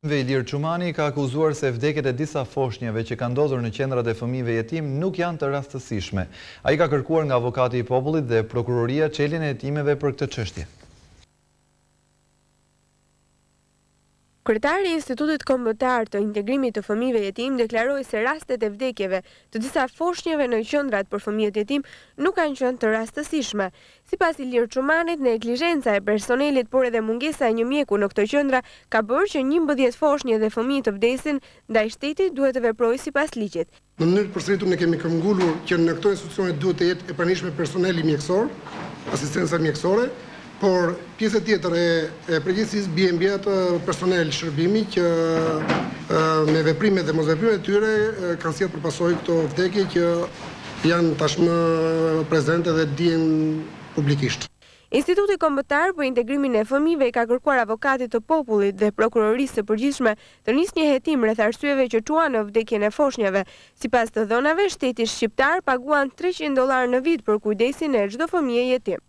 Ilir Çumani ka akuzuar se vdekjet e disa foshnjeve që kanë ndodhur në qendrat e fëmijëve jetim nuk janë të rastësishme. Ai ka kërkuar nga avokati i popullit dhe prokuroria çeljen e hetimeve për këtë çështje. Kryetari i Institutit Kombëtar të Integrimit të Fëmijëve Jetim deklaroi se rastet e vdekjeve të disa foshnjeve në qendrat për fëmijët jetim nuk kanë qenë të rastësishme. Sipas Ilir Çumanit, neglizhenca e personelit por edhe mungesa e një mjeku në këtë qendra ka bërë që 11 foshnjë dhe fëmijë të vdesin, ndaj shteti duhet të veprojë sipas ligjit. Në mënyrë përsëritur ne kemi këmbgulur që në këto institucione duhet të jetë e pranishme personeli mjekësor, asistenca mjekësore, por pjesë tjetër e përgjegjësisë bie mbi atë personel shërbimi që me veprimet dhe mosveprimet e tyre kanë sjellë për pasojë këto vdekje që janë tashmë prezente dhe dihen publikisht. Instituti Kombëtar për Integrimin e Fëmijëve ka kërkuar avokatit të popullit dhe prokurorisë së përgjithshme të nisë një hetim rreth arsyeve që çuan në vdekjen e foshnjave. Sipas të dhënave, shteti shqiptar paguan $300 në vit për kujdesin e çdo fëmije jetim.